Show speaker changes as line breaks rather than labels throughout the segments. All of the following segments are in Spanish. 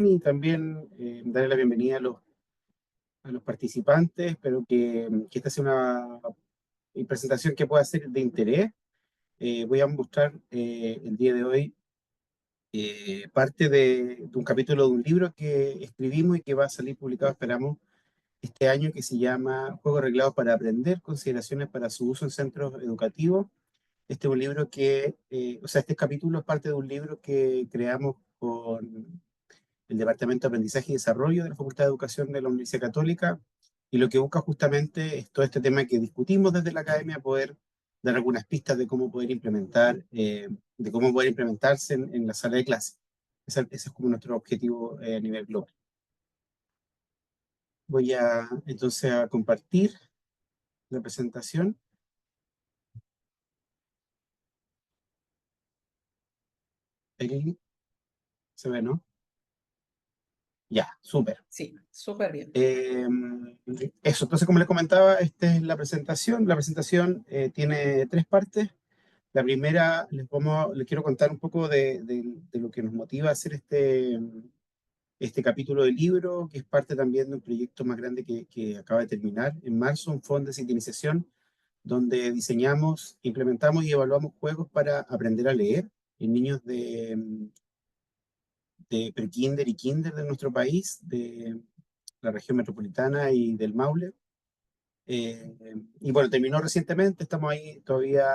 y también darle la bienvenida a los participantes. Espero que esta sea una presentación que pueda ser de interés. Voy a mostrar el día de hoy parte de un capítulo de un libro que escribimos y que va a salir publicado, esperamos, este año, que se llama Juegos Reglados para Aprender, consideraciones para su uso en centros educativos. Este es un libro este capítulo es parte de un libro que creamos con el Departamento de Aprendizaje y Desarrollo de la Facultad de Educación de la Universidad Católica, y lo que busca justamente es todo este tema que discutimos desde la academia, poder dar algunas pistas de cómo poder implementarse en la sala de clase. Ese es como nuestro objetivo a nivel global. Voy entonces a compartir la presentación. Ahí se ve, ¿no? Ya, súper.
Sí, súper bien.
Eso, entonces, como les comentaba, esta es la presentación. La presentación tiene tres partes. La primera, les quiero contar un poco de lo que nos motiva a hacer este capítulo del libro, que es parte también de un proyecto más grande que acaba de terminar en marzo, un fondo de sintetización, donde diseñamos, implementamos y evaluamos juegos para aprender a leer en niños de prekinder y kinder de nuestro país, de la región metropolitana y del Maule. Y bueno, terminó recientemente, estamos ahí todavía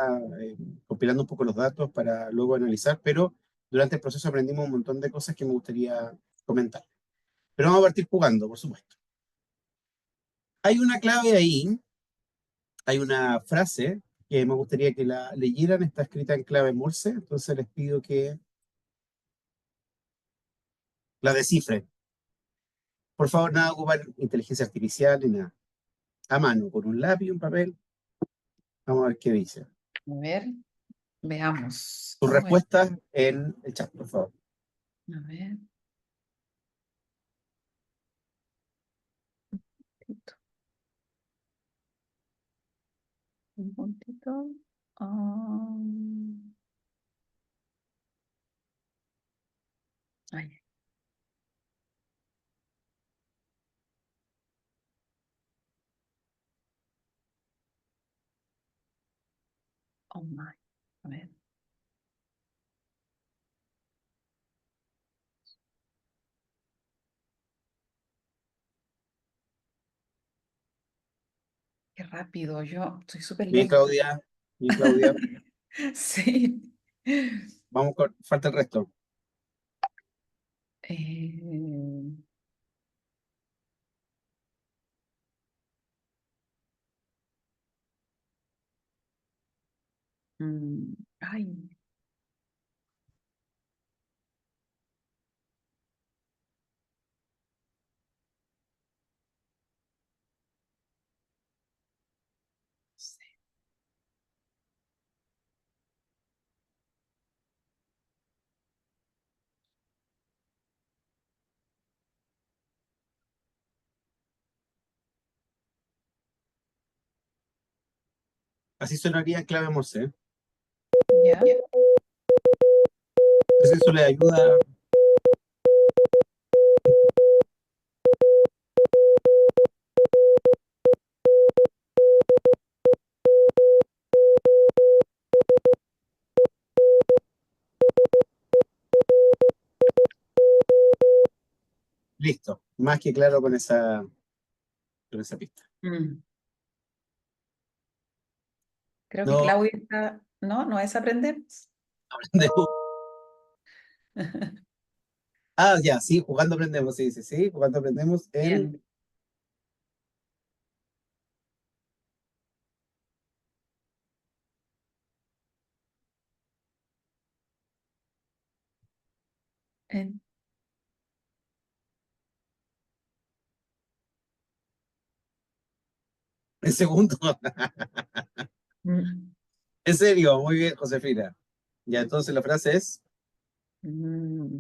compilando un poco los datos para luego analizar, pero durante el proceso aprendimos un montón de cosas que me gustaría comentar. Pero vamos a partir jugando, por supuesto. Hay una clave ahí, hay una frase que me gustaría que la leyeran, está escrita en clave Morse, entonces les pido que la descifren. Por favor, nada de ocupar inteligencia artificial ni nada. A mano, con un lápiz y un papel, vamos a ver qué dice.
A ver, veamos.
Tus
¿Cómo es?
respuestas en el chat, por favor.
A ver. Un puntito. Ay, oh my. A ver. Qué rápido. Yo soy súper
Bien,
lenta.
Claudia. Bien, Claudia.
Sí.
Vamos falta el resto.
Eh, Ay. No sé.
Así sonaría en clave Morse.
Ya.
Entonces eso le ayuda. Listo. Más que claro con esa pista.
Mm. Creo que
No
Claudia está. No, no es aprendemos.
aprendemos. Ah, ya, sí, jugando aprendemos, sí, sí, sí, jugando aprendemos
Bien. En-
en segundo.
mm,
En serio, muy bien, Josefina. Ya, entonces la frase es
mm.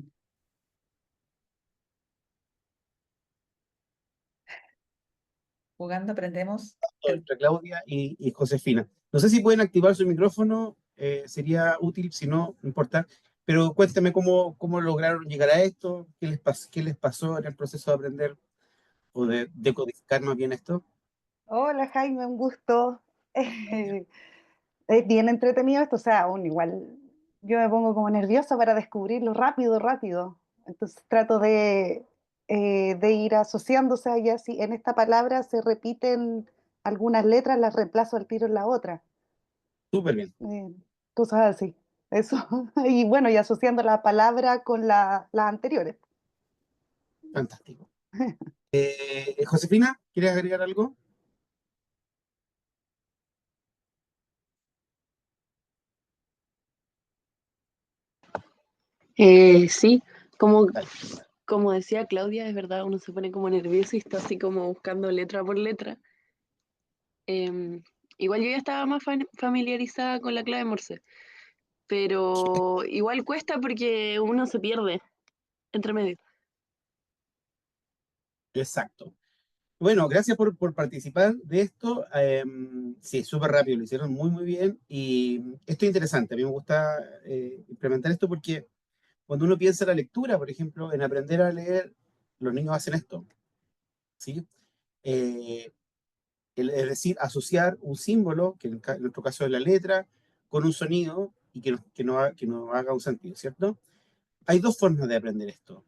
Jugando aprendemos.
entre Claudia y Josefina. No sé si pueden activar su micrófono, sería útil, si no, no importa. Pero cuéntame cómo lograron llegar a esto, qué les pasó en el proceso de aprender o de decodificar más bien esto.
Hola Jaime, un gusto. Es bien entretenido esto, o sea, aún igual yo me pongo como nerviosa para descubrirlo rápido, rápido. Entonces trato de ir asociándose allá, si en esta palabra se repiten algunas letras, las reemplazo al tiro en la otra.
Súper bien,
Eh, Cosas así. Eso. Y bueno, y asociando la palabra con las anteriores.
fantástico. Josefina, ¿quieres agregar algo?
Sí, como,
Dale.
como decía Claudia, es verdad, uno se pone como nervioso y está así como buscando letra por letra. Em, Igual yo ya estaba más familiarizada con la clave Morse, pero igual cuesta porque uno se pierde entre medio.
Exacto. Bueno, gracias por participar de esto. Sí, súper rápido, lo hicieron muy, muy bien. Y esto es interesante. A mí me gusta implementar esto porque cuando uno piensa en la lectura, por ejemplo, en aprender a leer, los niños hacen esto, ¿sí? Eh, es decir, asociar un símbolo, que en nuestro caso es la letra, con un sonido y que no haga un sentido, ¿cierto? Hay dos formas de aprender esto.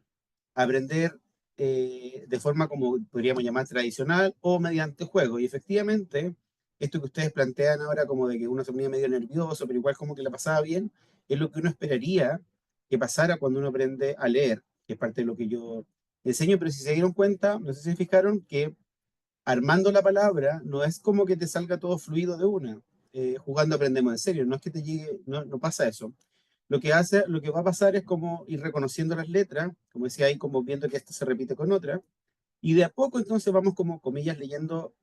Aprender de forma como podríamos llamar tradicional o mediante juego. Y efectivamente, esto que ustedes plantean ahora como de que uno se ponía medio nervioso, pero igual como que la pasaba bien, es lo que uno esperaría que pasara cuando uno aprende a leer, que es parte de lo que yo enseño, pero si se dieron cuenta, no sé si se fijaron, que armando la palabra no es como que te salga todo fluido de una. Jugando aprendemos en serio, no es que te llegue, no pasa eso. Lo que va a pasar es como ir reconociendo las letras, como decía ahí, como viendo que esta se repite con otra, y de a poco entonces vamos como, comillas, leyendo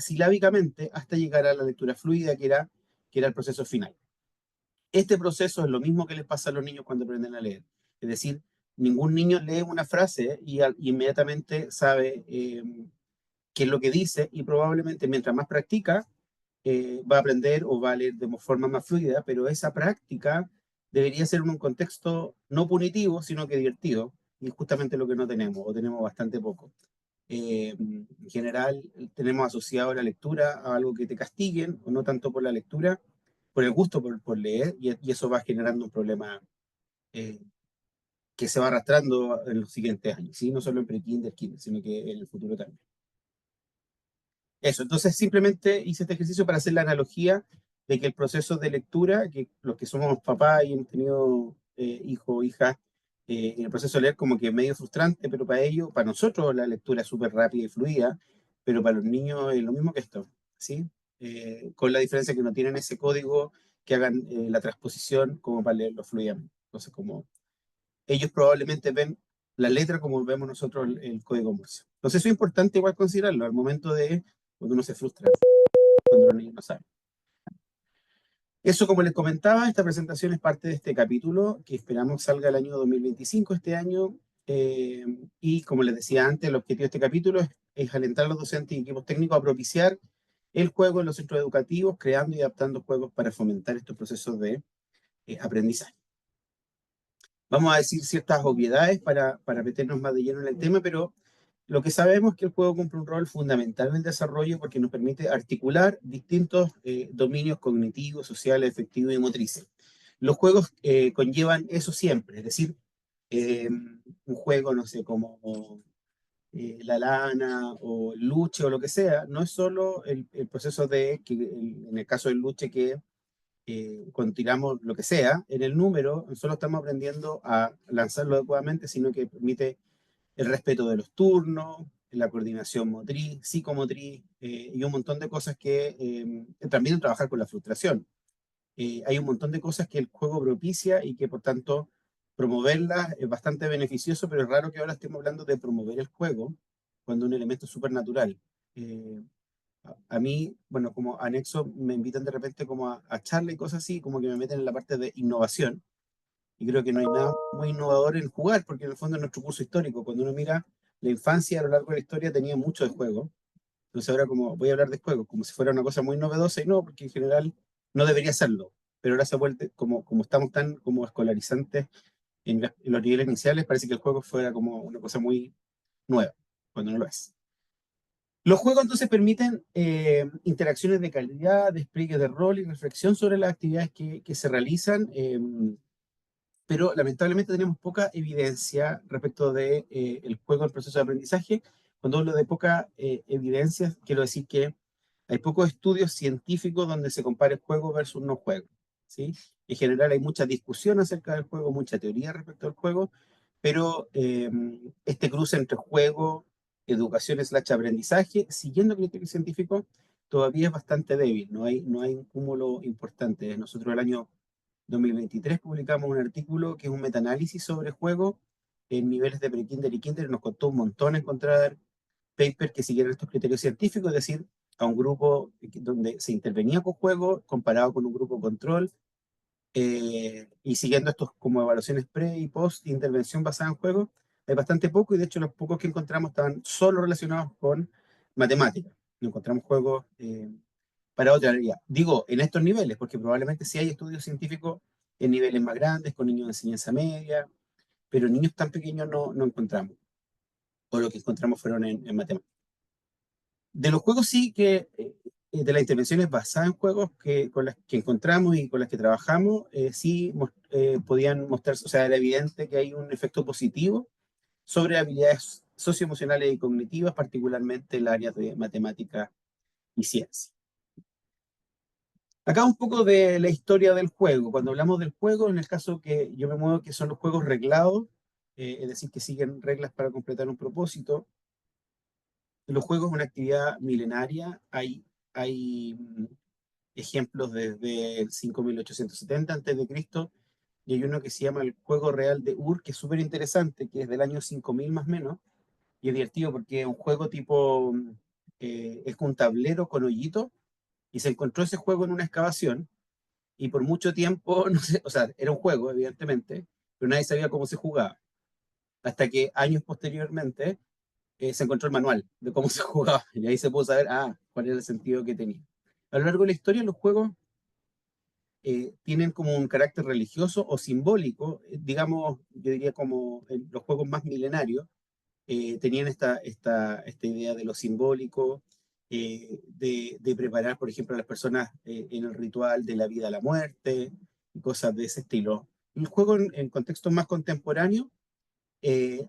silábicamente hasta llegar a la lectura fluida, que era el proceso final. Este proceso es lo mismo que les pasa a los niños cuando aprenden a leer. Es decir, ningún niño lee una frase y inmediatamente sabe qué es lo que dice y probablemente mientras más practica, va a aprender o va a leer de forma más fluida, pero esa práctica debería ser en un contexto no punitivo, sino que divertido, y es justamente lo que no tenemos, o tenemos bastante poco. En general, tenemos asociado la lectura a algo que te castiguen, o no tanto por la lectura, por el gusto por leer, y eso va generando un problema eh, que se va arrastrando en los siguientes años, ¿sí? No solo en pre-kinder, kinder, sino que en el futuro también. Eso, entonces simplemente hice este ejercicio para hacer la analogía de que el proceso de lectura, que los que somos papás y hemos tenido hijos o hijas, en el proceso de leer como que es medio frustrante, pero para ellos, para nosotros la lectura es súper rápida y fluida, pero para los niños es lo mismo que esto, ¿sí? Con la diferencia que no tienen ese código que hagan la transposición como para leerlo fluidamente. Entonces, como ellos probablemente ven la letra como vemos nosotros el código Morse. Entonces eso es importante igual considerarlo al momento de cuando uno se frustra, cuando los niños no saben. Eso, como les comentaba, esta presentación es parte de este capítulo que esperamos salga el año 2025, este año. eh, y como les decía antes, el objetivo de este capítulo es alentar a los docentes y equipos técnicos a propiciar el juego en los centros educativos, creando y adaptando juegos para fomentar estos procesos de aprendizaje. Vamos a decir ciertas obviedades para meternos más de lleno en el tema, pero lo que sabemos es que el juego cumple un rol fundamental en el desarrollo porque nos permite articular distintos dominios cognitivos, sociales, afectivos y motrices. Los juegos conllevan eso siempre, es decir, un juego, no sé, como la lana o el luche o lo que sea, no es solo el proceso de, que, en el caso del luche, que cuando tiramos lo que sea, en el número, no solo estamos aprendiendo a lanzarlo adecuadamente, sino que permite el respeto de los turnos, la coordinación motriz, psicomotriz y un montón de cosas que también trabajar con la frustración. Hay un montón de cosas que el juego propicia y que por tanto promoverlas es bastante beneficioso, pero es raro que ahora estemos hablando de promover el juego cuando un elemento es súper natural. Eh, a mí, bueno, como anexo, me invitan de repente como a charla y cosas así, como que me meten en la parte de innovación. Y creo que no hay nada muy innovador en jugar, porque en el fondo es nuestro curso histórico. Cuando uno mira la infancia a lo largo de la historia tenía mucho de juego. Entonces ahora como voy a hablar de juegos, como si fuera una cosa muy novedosa y no, porque en general no debería serlo. pero ahora se ha vuelto, como estamos tan como escolarizantes en los niveles iniciales, parece que el juego fuera como una cosa muy nueva, cuando no lo es. Los juegos entonces permiten interacciones de calidad, despliegue de rol y reflexión sobre las actividades que se realizan, pero lamentablemente tenemos poca evidencia respecto de el juego en proceso de aprendizaje. Cuando hablo de poca evidencia, quiero decir que hay pocos estudios científicos donde se compare juego versus no juego, ¿sí? En general hay mucha discusión acerca del juego, mucha teoría respecto al juego, pero este cruce entre juego, educación slash aprendizaje, siguiendo criterios científicos, todavía es bastante débil, no hay un cúmulo importante. Nosotros el año 2023 publicamos un artículo que es un metaanálisis sobre juego en niveles de pre-kinder y kinder. Nos costó un montón encontrar papers que siguieran estos criterios científicos, es decir, a un grupo donde se intervenía con juego comparado con un grupo control, y siguiendo estos como evaluaciones pre y post intervención basada en juego. Hay bastante poco, y de hecho los pocos que encontramos estaban solo relacionados con matemáticas. No encontramos juegos para otra área. Digo, en estos niveles, porque probablemente sí hay estudios científicos en niveles más grandes, con niños de enseñanza media, pero niños tan pequeños no encontramos, o lo que encontramos fueron en matemáticas. De los juegos sí que, de las intervenciones basadas en juegos con las que encontramos y con las que trabajamos, sí podían mostrarse, o sea, era evidente que hay un efecto positivo sobre habilidades socioemocionales y cognitivas, particularmente en las áreas de matemática y ciencia. Acá un poco de la historia del juego. Cuando hablamos del juego, en el caso que yo me muevo, que son los juegos reglados, es decir, que siguen reglas para completar un propósito. Los juegos es una actividad milenaria. Hay ejemplos desde el 5870 a.C., y hay uno que se llama el Juego Real de Ur, que es súper interesante, que es del año 5000 más o menos, y es divertido porque es un juego tipo, es un tablero con hoyito, y se encontró ese juego en una excavación, y por mucho tiempo, no sé, o sea, era un juego, evidentemente, pero nadie sabía cómo se jugaba. Hasta que años posteriormente se encontró el manual de cómo se jugaba, y ahí se pudo saber, cuál era el sentido que tenía. A lo largo de la historia, los juegos tienen como un carácter religioso o simbólico, digamos, yo diría como los juegos más milenarios, tenían esta idea de lo simbólico, de preparar, por ejemplo, a las personas en el ritual de la vida a la muerte, y cosas de ese estilo. El juego en contextos más contemporáneos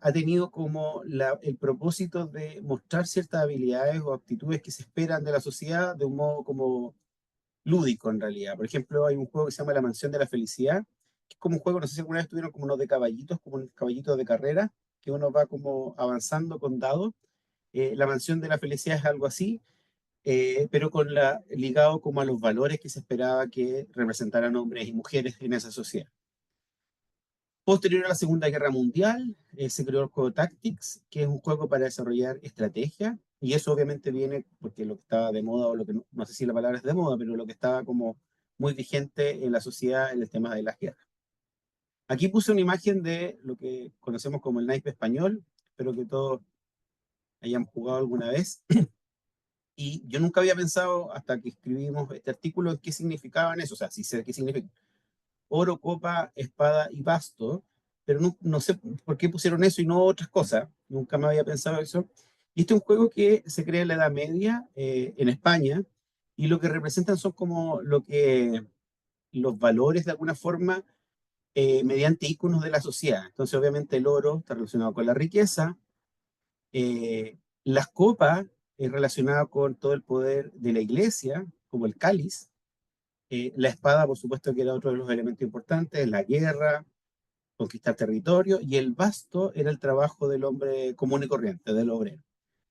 ha tenido como el propósito de mostrar ciertas habilidades o aptitudes que se esperan de la sociedad de un modo como lúdico en realidad. Por ejemplo, hay un juego que se llama La Mansión de la Felicidad, que es como un juego, no sé si alguna vez tuvieron como unos de caballitos, como unos caballitos de carrera, que uno va como avanzando con dados. La Mansión de la Felicidad es algo así, pero ligado como a los valores que se esperaba que representaran hombres y mujeres en esa sociedad. Posterior a la Segunda Guerra Mundial, se creó el juego Tactics, que es un juego para desarrollar estrategia, y eso obviamente viene porque lo que estaba de moda, o lo que no sé si la palabra es de moda, pero lo que estaba como muy vigente en la sociedad en el tema de las guerras. Aquí puse una imagen de lo que conocemos como el naipe español, espero que todos hayan jugado alguna vez, y yo nunca había pensado hasta que escribimos este artículo qué significaban eso, o sea, sí sé qué significa oro, copa, espada y basto, pero no sé por qué pusieron eso y no otras cosas. Nunca me había pensado eso. Y este es un juego que se crea en la Edad Media en España, y lo que representan son como los valores de alguna forma mediante íconos de la sociedad. Entonces, obviamente, el oro está relacionado con la riqueza, las copas es relacionado con todo el poder de la iglesia, como el cáliz. La espada, por supuesto, que era otro de los elementos importantes, la guerra, conquistar territorio, y el basto era el trabajo del hombre común y corriente, del obrero.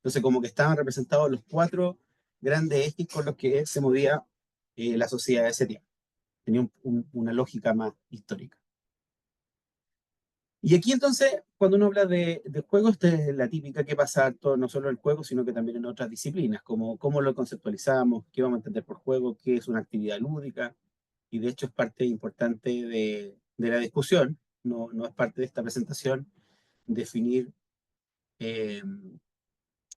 Entonces, como que estaban representados los cuatro grandes ejes con los que se movía la sociedad de ese tiempo. Tenía una lógica más histórica. Y aquí entonces, cuando uno habla de juegos, esta es la típica que pasa harto, no solo en el juego, sino que también en otras disciplinas, como cómo lo conceptualizamos, qué vamos a entender por juego, qué es una actividad lúdica, y de hecho es parte importante de la discusión, no es parte de esta presentación, definir eh,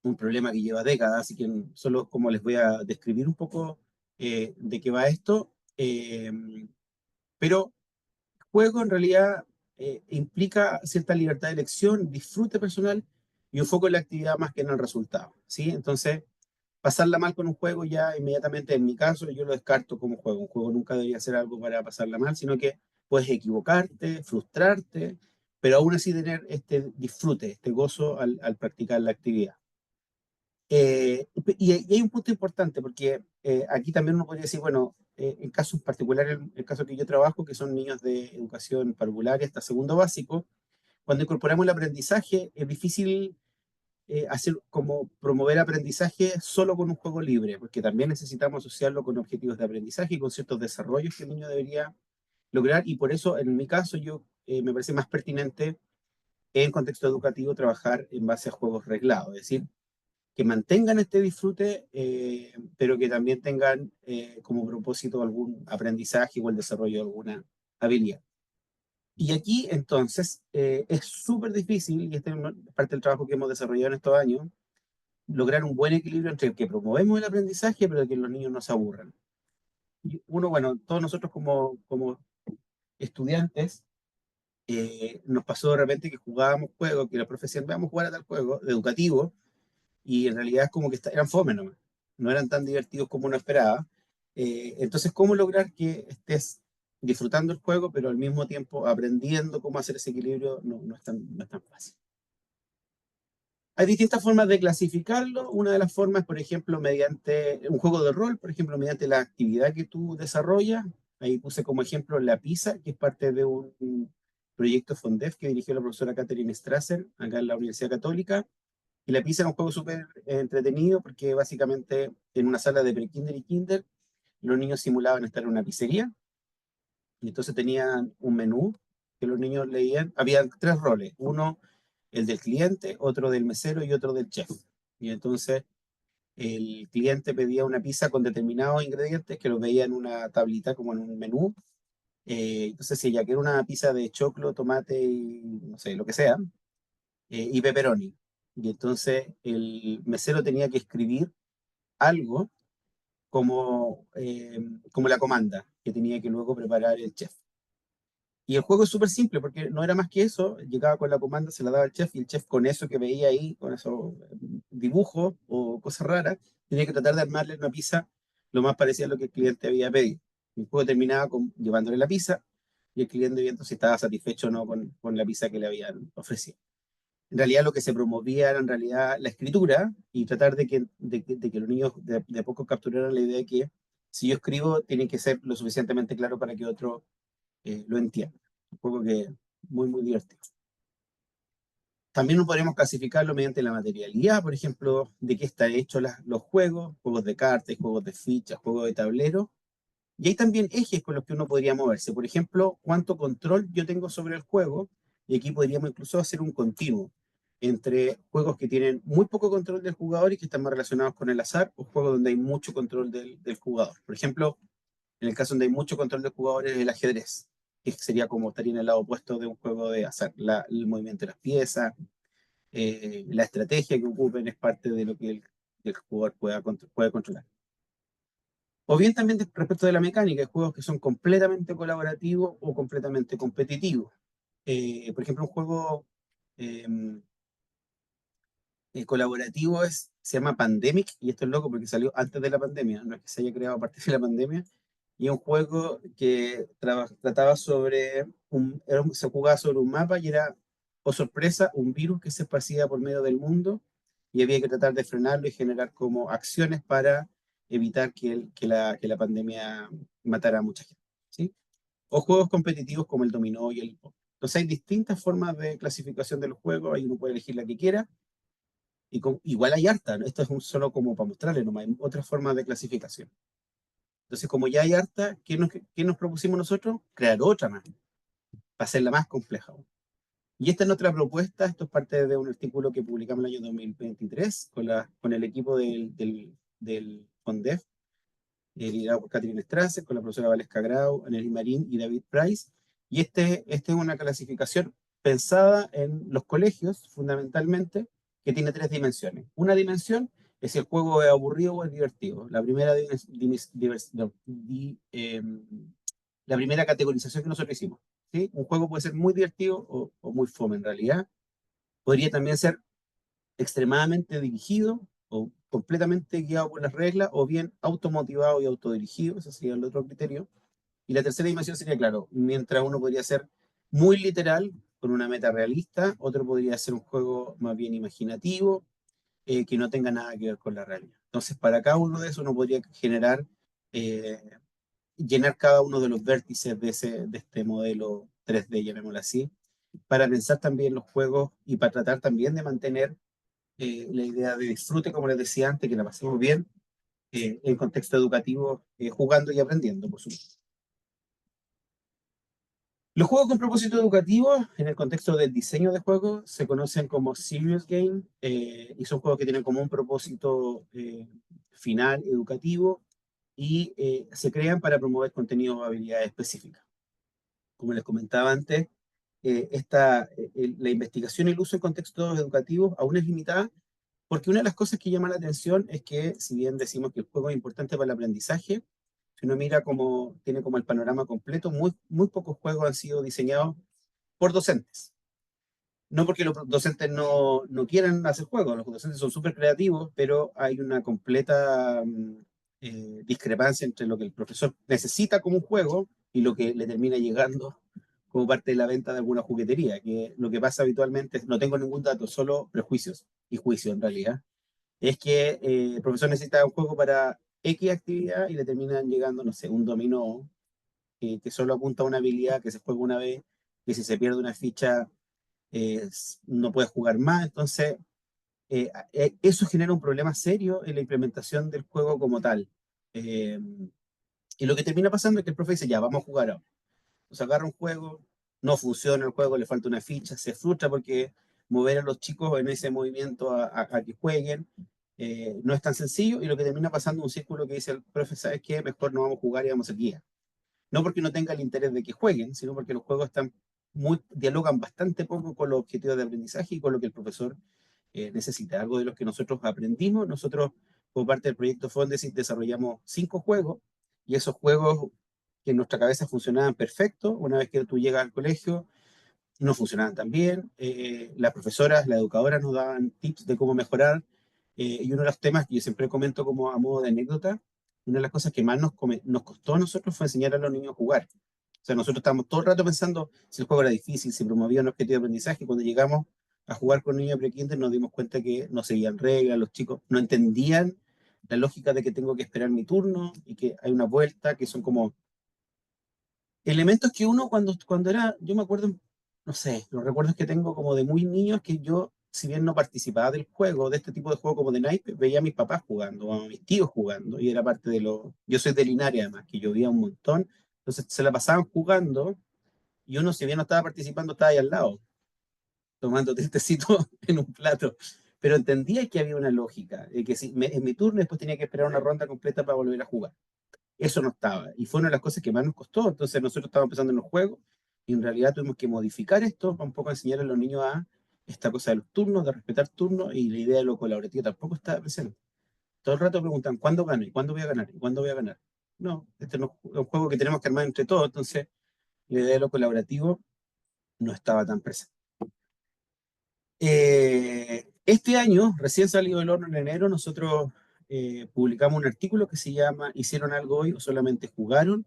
un problema que lleva décadas, así que solo como les voy a describir un poco de qué va esto. Pero juego en realidad implica cierta libertad de elección, disfrute personal y un foco en la actividad más que en el resultado, ¿sí? Entonces, pasarla mal con un juego ya inmediatamente, en mi caso, yo lo descarto como juego. Un juego nunca debería ser algo para pasarla mal, sino que puedes equivocarte, frustrarte, pero aún así tener este disfrute, este gozo al practicar la actividad. Y hay un punto importante, porque aquí también uno podría decir, bueno, en casos particulares, el caso que yo trabajo, que son niños de educación parvularia hasta segundo básico, cuando incorporamos el aprendizaje, es difícil hacer como promover aprendizaje solo con un juego libre, porque también necesitamos asociarlo con objetivos de aprendizaje y con ciertos desarrollos que el niño debería lograr, y por eso, en mi caso, yo me parece más pertinente en contexto educativo trabajar en base a juegos reglados, es decir, que mantengan este disfrute, pero que también tengan como propósito algún aprendizaje o el desarrollo de alguna habilidad. Y aquí, entonces, es súper difícil, y este es parte del trabajo que hemos desarrollado en estos años, lograr un buen equilibrio entre el que promovemos el aprendizaje, pero que los niños no se aburran. Y uno, bueno, todos nosotros como estudiantes, nos pasó de repente que jugábamos juegos, que los profesores decían, vamos a jugar a tal juego educativo, y en realidad es como que eran fome nomás, no eran tan divertidos como uno esperaba. Entonces, ¿cómo lograr que estés disfrutando el juego, pero al mismo tiempo aprendiendo cómo hacer ese equilibrio? No es tan fácil. Hay distintas formas de clasificarlo. Una de las formas, por ejemplo, mediante un juego de rol, por ejemplo, mediante la actividad que tú desarrollas. Ahí puse como ejemplo la PISA, que es parte de un proyecto FONDEF que dirigió la profesora Catherine Strasser, acá en la Universidad Católica. Y la PISA era un juego súper entretenido porque básicamente en una sala de pre-kinder y kinder, los niños simulaban estar en una pizzería y entonces tenían un menú que los niños leían. Había tres roles, uno el del cliente, otro del mesero y otro del chef. Y entonces el cliente pedía una pizza con determinados ingredientes que los veía en una tablita como en un menú. Entonces, si ella quiere una pizza de choclo, tomate y no sé, lo que sea, y pepperoni. Y entonces el mesero tenía que escribir algo como la comanda que tenía que luego preparar el chef. Y el juego es súper simple porque no era más que eso, llegaba con la comanda, se la daba al chef y el chef con eso que veía ahí, con esos dibujos o cosas raras, tenía que tratar de armarle una pizza lo más parecida a lo que el cliente había pedido. El juego terminaba llevándole la pizza y el cliente viendo si estaba satisfecho o no con la pizza que le habían ofrecido. En realidad lo que se promovía era en realidad la escritura y tratar de que los niños de a poco capturaran la idea de que si yo escribo tiene que ser lo suficientemente claro para que otro lo entienda. Un juego que es muy, muy divertido. También no podríamos clasificarlo mediante la materialidad, por ejemplo, de qué están hechos los juegos de cartas, juegos de fichas, juegos de tablero. Y hay también ejes con los que uno podría moverse. Por ejemplo, cuánto control yo tengo sobre el juego. Y aquí podríamos incluso hacer un continuo entre juegos que tienen muy poco control del jugador y que están más relacionados con el azar, o juegos donde hay mucho control del jugador. Por ejemplo, en el caso donde hay mucho control del jugador es el ajedrez, que sería como estaría en el lado opuesto de un juego de azar. El movimiento de las piezas, la estrategia que ocupen es parte de lo que el jugador puede controlar. O bien también respecto de la mecánica, hay juegos que son completamente colaborativos o completamente competitivos. Por ejemplo, un juego eh, colaborativo se llama Pandemic, y esto es loco porque salió antes de la pandemia, no es que se haya creado a partir de la pandemia, y es un juego que trataba sobre, se jugaba sobre un mapa y era, oh sorpresa, un virus que se esparcía por medio del mundo y había que tratar de frenarlo y generar como acciones para evitar que la pandemia matara a mucha gente, ¿sí? O juegos competitivos como el dominó y el pop. Entonces hay distintas formas de clasificación de los juegos, ahí uno puede elegir la que quiera, y igual hay harta, ¿no? Esto es solo como para mostrarle, nomás hay otras formas de clasificación. Entonces, como ya hay harta, ¿qué nos propusimos nosotros? Crear otra más, para hacerla más compleja. Y esta es nuestra propuesta, esto es parte de un artículo que publicamos el año 2023 con el equipo del FONDEF, liderado por Catherine Strasser, con la profesora Valesca Grau, Anneli Marín y David Price. Y este es una clasificación pensada en los colegios, fundamentalmente, que tiene tres dimensiones. Una dimensión es si el juego es aburrido o es divertido. La primera la primera categorización que nosotros hicimos. ¿Sí? Un juego puede ser muy divertido o muy fome en realidad. Podría también ser extremadamente dirigido o completamente guiado por las reglas, o bien automotivado y autodirigido, ese sería el otro criterio. Y la tercera dimensión sería, claro, mientras uno podría ser muy literal, con una meta realista, otro podría ser un juego más bien imaginativo, que no tenga nada que ver con la realidad. Entonces, para cada uno de esos uno podría generar, eh, llenar cada uno de los vértices de este modelo 3D, llamémoslo así, para pensar también los juegos y para tratar también de mantener la idea de disfrute, como les decía antes, que la pasemos bien en contexto educativo, jugando y aprendiendo, por supuesto. Los juegos con propósito educativo, en el contexto del diseño de juegos, se conocen como serious game, y son juegos que tienen como un propósito final educativo y se crean para promover contenidos o habilidades específicas. Como les comentaba antes, la investigación y el uso en contextos educativos aún es limitada, porque una de las cosas que llama la atención es que, si bien decimos que el juego es importante para el aprendizaje, si uno mira como, tiene como el panorama completo, muy pocos juegos han sido diseñados por docentes. No porque los docentes no quieran hacer juegos, los docentes son súper creativos, pero hay una completa discrepancia entre lo que el profesor necesita como un juego y lo que le termina llegando como parte de la venta de alguna juguetería, que lo que pasa habitualmente, no tengo ningún dato, solo prejuicios y juicios en realidad, es que el profesor necesita un juego para X actividad y le terminan llegando, no sé, un dominó que solo apunta a una habilidad que se juega una vez, que si se pierde una ficha no puede jugar más. Entonces, eso genera un problema serio en la implementación del juego como tal. Eh, y lo que termina pasando es que el profe dice, ya, vamos a jugar ahora. Entonces agarra un juego, no funciona el juego, le falta una ficha, se frustra porque mover a los chicos en ese movimiento a que jueguen no es tan sencillo, y lo que termina pasando es un círculo que dice el profe, ¿sabes qué? Mejor no vamos a jugar y vamos a ser guía. No porque no tenga el interés de que jueguen, sino porque los juegos dialogan bastante poco con los objetivos de aprendizaje y con lo que el profesor necesita. Algo de los que nosotros aprendimos. Nosotros, como parte del proyecto Fondesit, desarrollamos 5 juegos, y esos juegos que en nuestra cabeza funcionaban perfecto, una vez que tú llegas al colegio, no funcionaban tan bien. Las profesoras, las educadoras nos daban tips de cómo mejorar. Y uno de los temas que yo siempre comento como a modo de anécdota, una de las cosas que más nos costó a nosotros fue enseñar a los niños a jugar. O sea, nosotros estábamos todo el rato pensando si el juego era difícil, si promovía un objetivo de aprendizaje. Cuando llegamos a jugar con niños pre-kinder nos dimos cuenta que no seguían reglas, los chicos no entendían la lógica de que tengo que esperar mi turno y que hay una vuelta, que son como elementos que uno cuando era, yo me acuerdo, no sé, los recuerdos que tengo como de muy niño es que yo, si bien no participaba del juego, de este tipo de juego como de naipe, veía a mis papás jugando, o a mis tíos jugando, y era parte de lo... Yo soy de Linares además, que llovía un montón, entonces se la pasaban jugando, y uno, si bien no estaba participando, estaba ahí al lado, tomando tecito en un plato. Pero entendía que había una lógica, que si en mi turno después tenía que esperar una ronda completa para volver a jugar. Eso no estaba. Y fue una de las cosas que más nos costó. Entonces nosotros estábamos empezando en los juegos y en realidad tuvimos que modificar esto para un poco enseñar a los niños a esta cosa de los turnos, de respetar turnos, y la idea de lo colaborativo tampoco está presente. Todo el rato preguntan, ¿cuándo gano? ¿Y cuándo voy a ganar? ¿Y cuándo voy a ganar? No, este no es un juego que tenemos que armar entre todos, entonces la idea de lo colaborativo no estaba tan presente. Este año, recién salido del horno en enero, nosotros publicamos un artículo que se llama ¿Hicieron algo hoy o solamente jugaron?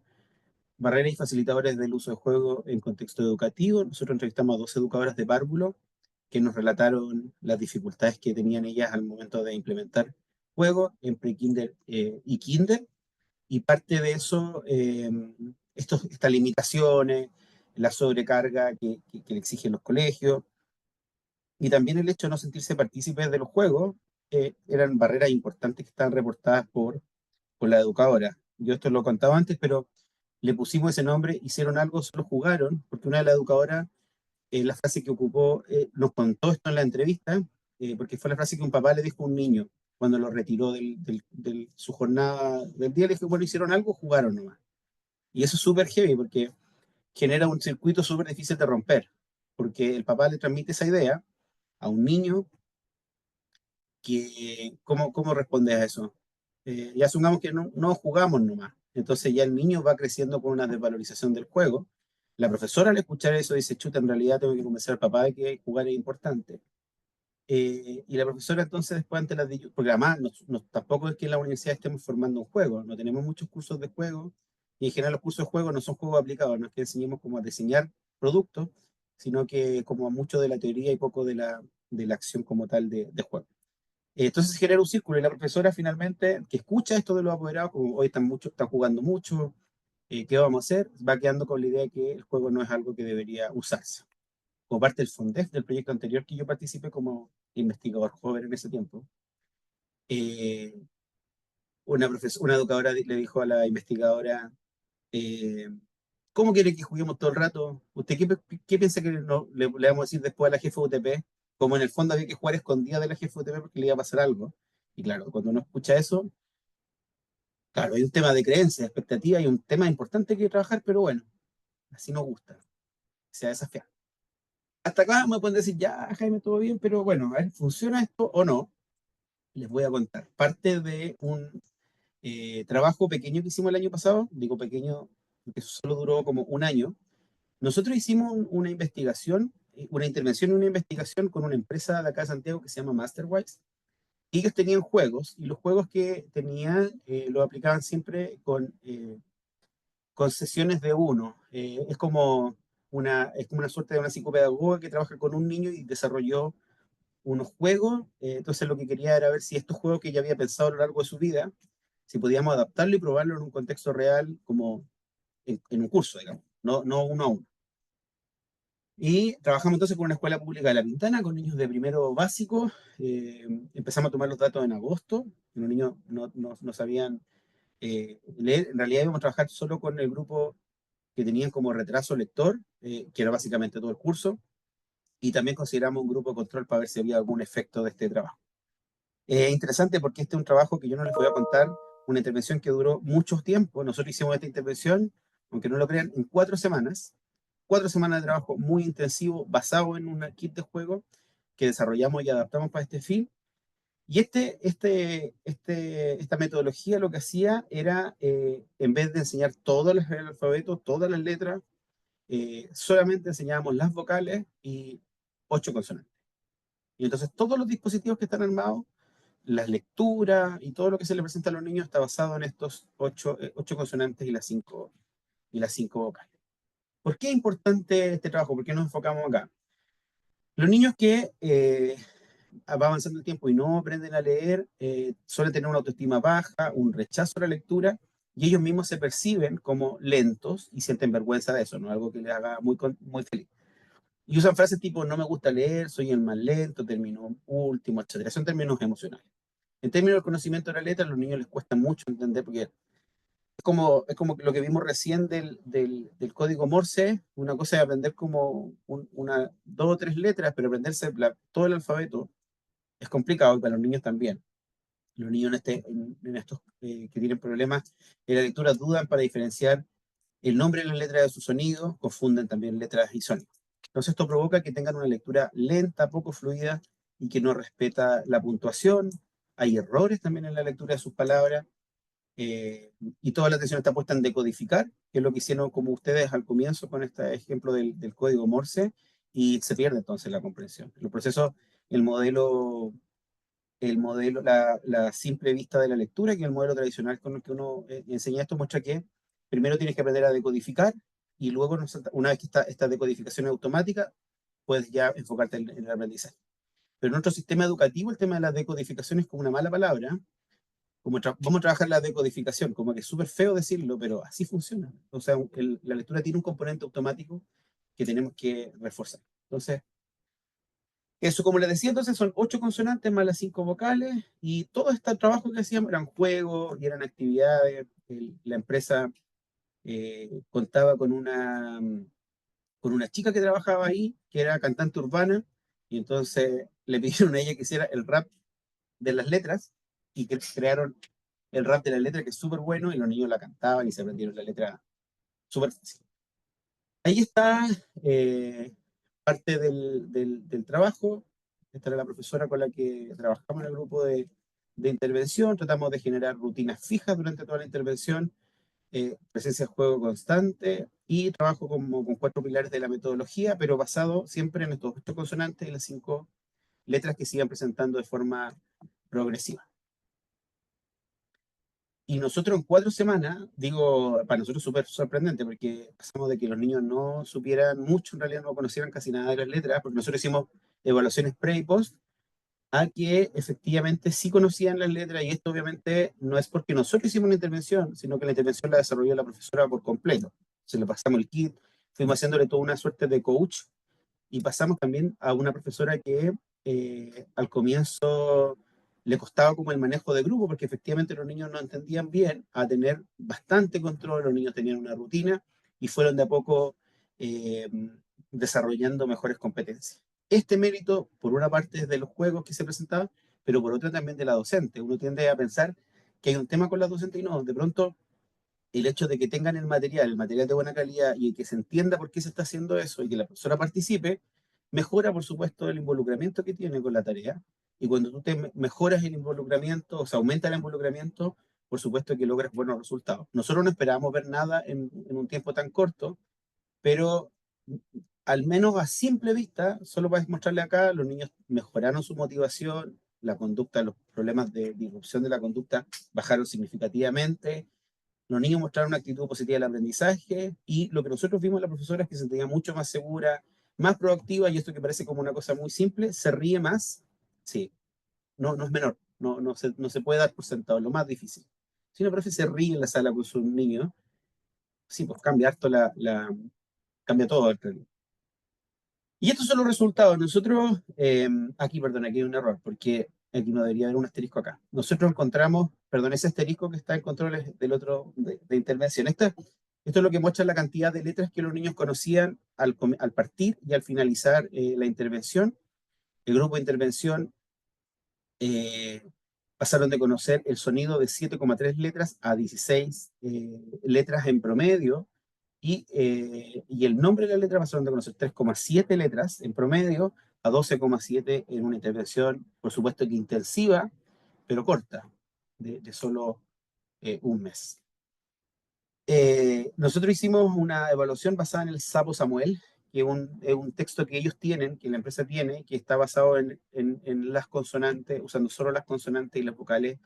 Barreras y facilitadores del uso de juego en contexto educativo. Nosotros entrevistamos a 2 educadoras de párvulo que nos relataron las dificultades que tenían ellas al momento de implementar juegos en pre-kinder y kinder, y parte de eso, estas limitaciones, la sobrecarga que le exigen los colegios, y también el hecho de no sentirse partícipes de los juegos, eran barreras importantes que estaban reportadas por la educadora. Yo esto lo contaba antes, pero le pusimos ese nombre, hicieron algo, solo jugaron, porque una de las educadoras, la frase que ocupó, nos contó esto en la entrevista, porque fue la frase que un papá le dijo a un niño cuando lo retiró de su jornada del día. Le dijo, bueno, hicieron algo, jugaron nomás. Y eso es súper heavy, porque genera un circuito súper difícil de romper, porque el papá le transmite esa idea a un niño que, ¿cómo responde a eso? Y asumamos que no jugamos nomás. entonces ya el niño va creciendo con una desvalorización del juego. La profesora al escuchar eso dice, chuta, en realidad tengo que convencer al papá de que jugar es importante. Y la profesora entonces después ante las porque además tampoco es que en la universidad estemos formando un juego, no tenemos muchos cursos de juego, y en general los cursos de juego no son juegos aplicados, no es que enseñemos cómo a diseñar productos, sino que como mucho de la teoría y poco de la acción como tal de juego. Entonces se genera un círculo y la profesora finalmente, que escucha esto de los apoderados, como hoy están jugando mucho, ¿qué vamos a hacer? Va quedando con la idea de que el juego no es algo que debería usarse. Como parte del FONDEF, del proyecto anterior que yo participé como investigador joven en ese tiempo, eh, una educadora le dijo a la investigadora, eh, ¿cómo quiere que juguemos todo el rato? ¿Usted qué piensa que le vamos a decir después a la jefa UTP? Como en el fondo había que jugar escondida de la jefa UTP porque le iba a pasar algo. Y claro, cuando uno escucha eso, claro, hay un tema de creencia, de expectativa, hay un tema importante que trabajar, pero bueno, así nos gusta, sea desafiante. Hasta acá me pueden decir, ya, Jaime, todo bien, pero bueno, a ver, ¿funciona esto o no? Les voy a contar. Parte de un trabajo pequeño que hicimos el año pasado, digo pequeño porque solo duró como un año. Nosotros hicimos una investigación, una intervención en una investigación con una empresa de acá de Santiago que se llama Masterwise. Y ellos tenían juegos, y los juegos que tenían los aplicaban siempre con sesiones de uno. Es como una suerte de una psicopedagoga que trabaja con un niño y desarrolló unos juegos. Entonces lo que quería era ver si estos juegos que ya había pensado a lo largo de su vida, si podíamos adaptarlo y probarlo en un contexto real, como en un curso, digamos, no uno a uno. Y trabajamos entonces con una escuela pública de La Pintana, con niños de primero básico. Empezamos a tomar los datos en agosto. Los niños no sabían leer. En realidad íbamos a trabajar solo con el grupo que tenían como retraso lector, que era básicamente todo el curso. Y también consideramos un grupo de control para ver si había algún efecto de este trabajo. Es interesante porque este es un trabajo que yo no les voy a contar, una intervención que duró mucho tiempo. Nosotros hicimos esta intervención, aunque no lo crean, en 4 semanas. 4 semanas de trabajo muy intensivo, basado en un kit de juego que desarrollamos y adaptamos para este fin. Y esta metodología lo que hacía era, en vez de enseñar todo el alfabeto, todas las letras, solamente enseñábamos las vocales y 8 consonantes. Y entonces todos los dispositivos que están armados, las lecturas y todo lo que se le presenta a los niños está basado en estos 8 consonantes y las cinco vocales. ¿Por qué es importante este trabajo? ¿Por qué nos enfocamos acá? Los niños que va avanzando el tiempo y no aprenden a leer, suelen tener una autoestima baja, un rechazo a la lectura, y ellos mismos se perciben como lentos y sienten vergüenza de eso, ¿no? Algo que les haga muy feliz. Y usan frases tipo, no me gusta leer, soy el más lento, termino último, etcétera. Son términos emocionales. En términos del conocimiento de la letra, a los niños les cuesta mucho entender porque es como lo que vimos recién del código Morse. Una cosa es aprender como una, 2 o 3 letras, pero aprenderse todo el alfabeto es complicado y para los niños también. Los niños en estos que tienen problemas en la lectura dudan para diferenciar el nombre de las letras de sus sonidos, confunden también letras y sonidos. Entonces esto provoca que tengan una lectura lenta, poco fluida y que no respeta la puntuación. Hay errores también en la lectura de sus palabras, y toda la atención está puesta en decodificar, que es lo que hicieron como ustedes al comienzo con este ejemplo del código Morse, y se pierde entonces la comprensión. El proceso, el modelo, la simple vista de la lectura, que es el modelo tradicional con el que uno enseña esto, muestra que primero tienes que aprender a decodificar y luego, una vez que esta decodificación es automática, puedes ya enfocarte en el aprendizaje. Pero en nuestro sistema educativo el tema de la decodificación es como una mala palabra, vamos a trabajar la decodificación, como que es súper feo decirlo, pero así funciona. O sea, la lectura tiene un componente automático que tenemos que reforzar. Entonces, eso, como les decía, entonces son 8 consonantes más las 5 vocales, y todo este trabajo que hacíamos eran juegos y eran actividades. La empresa contaba con una chica que trabajaba ahí, que era cantante urbana, y entonces le pidieron a ella que hiciera el rap de las letras, y que crearon el rap de la letra, que es súper bueno, y los niños la cantaban y se aprendieron la letra súper fácil. Ahí está parte del trabajo. Esta era la profesora con la que trabajamos en el grupo de intervención. Tratamos de generar rutinas fijas durante toda la intervención, presencia de juego constante y trabajo como con 4 pilares de la metodología, pero basado siempre en estos 8 consonantes y las 5 letras que se iban presentando de forma progresiva. Y nosotros en 4 semanas, digo, para nosotros súper sorprendente, porque pasamos de que los niños no supieran mucho, en realidad no conocieran casi nada de las letras, porque nosotros hicimos evaluaciones pre y post, a que efectivamente sí conocían las letras, y esto obviamente no es porque nosotros hicimos una intervención, sino que la intervención la desarrolló la profesora por completo. Se le pasamos el kit, fuimos haciéndole toda una suerte de coach, y pasamos también a una profesora que al comienzo le costaba como el manejo de grupo, porque efectivamente los niños no entendían bien, a tener bastante control, los niños tenían una rutina y fueron de a poco eh, desarrollando mejores competencias. Este mérito, por una parte, es de los juegos que se presentaban, pero por otra también de la docente. Uno tiende a pensar que hay un tema con la docente y no, de pronto el hecho de que tengan el material de buena calidad y que se entienda por qué se está haciendo eso y que la profesora participe, mejora, por supuesto, el involucramiento que tiene con la tarea. Y cuando tú te mejoras el involucramiento, o sea, aumenta el involucramiento, por supuesto que logras buenos resultados. Nosotros no esperábamos ver nada en un tiempo tan corto, pero al menos a simple vista, solo para mostrarle acá, los niños mejoraron su motivación, la conducta, los problemas de disrupción de la conducta bajaron significativamente, los niños mostraron una actitud positiva del aprendizaje y lo que nosotros vimos en la profesora es que se sentía mucho más segura, más proactiva, y esto que parece como una cosa muy simple, se ríe más, sí, no es menor, no se puede dar por sentado, es lo más difícil. Si una profe se ríe en la sala con sus niños, sí, pues cambia harto cambia todo el tren. Y estos son los resultados. Nosotros, aquí, perdón, aquí hay un error, porque aquí no debería haber un asterisco acá. Nosotros encontramos, perdón, ese asterisco que está en controles del otro de intervención. Esto es lo que muestra la cantidad de letras que los niños conocían al partir y al finalizar la intervención. El grupo de intervención eh, pasaron de conocer el sonido de 7,3 letras a 16 letras en promedio, y el nombre de la letra pasaron de conocer 3,7 letras en promedio a 12,7 en una intervención, por supuesto que intensiva, pero corta, de solo un mes. Nosotros hicimos una evaluación basada en el Sapo Samuel, que es un texto que ellos tienen, que la empresa tiene, que está basado en las consonantes, usando solo las consonantes y las vocales,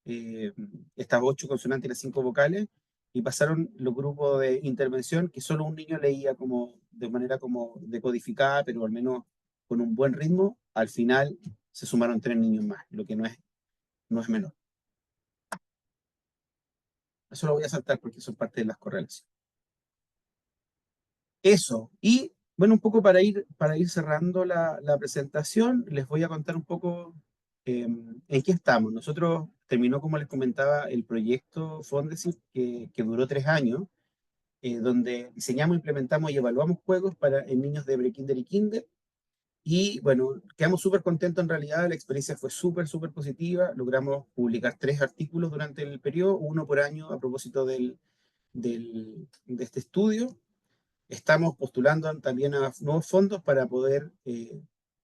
eh, estas 8 consonantes y las 5 vocales, y pasaron los grupos de intervención que solo un niño leía como de manera como decodificada, pero al menos con un buen ritmo. Al final se sumaron 3 niños más, lo que no es menor. Eso lo voy a saltar porque son parte de las correlaciones. Eso. Y bueno, un poco para ir cerrando la presentación, les voy a contar un poco en qué estamos. Nosotros terminó, como les comentaba, el proyecto Fondesit, que duró 3 años, donde diseñamos, implementamos y evaluamos juegos en niños de prekinder y kinder. Y bueno, quedamos súper contentos en realidad, la experiencia fue súper positiva. Logramos publicar 3 artículos durante el periodo, uno por año a propósito de este estudio. Estamos postulando también a nuevos fondos para poder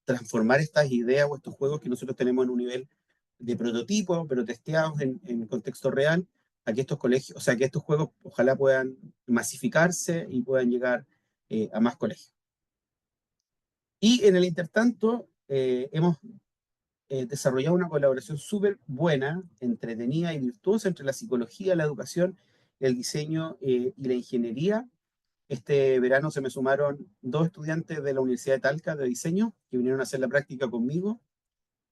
transformar estas ideas o estos juegos que nosotros tenemos en un nivel de prototipo, pero testeados en contexto real, a que estos colegios, o sea, que estos juegos ojalá puedan masificarse y puedan llegar a más colegios. Y en el intertanto, hemos desarrollado una colaboración súper buena, entretenida y virtuosa entre la psicología, la educación, el diseño y la ingeniería. Este verano se me sumaron 2 estudiantes de la Universidad de Talca de diseño que vinieron a hacer la práctica conmigo,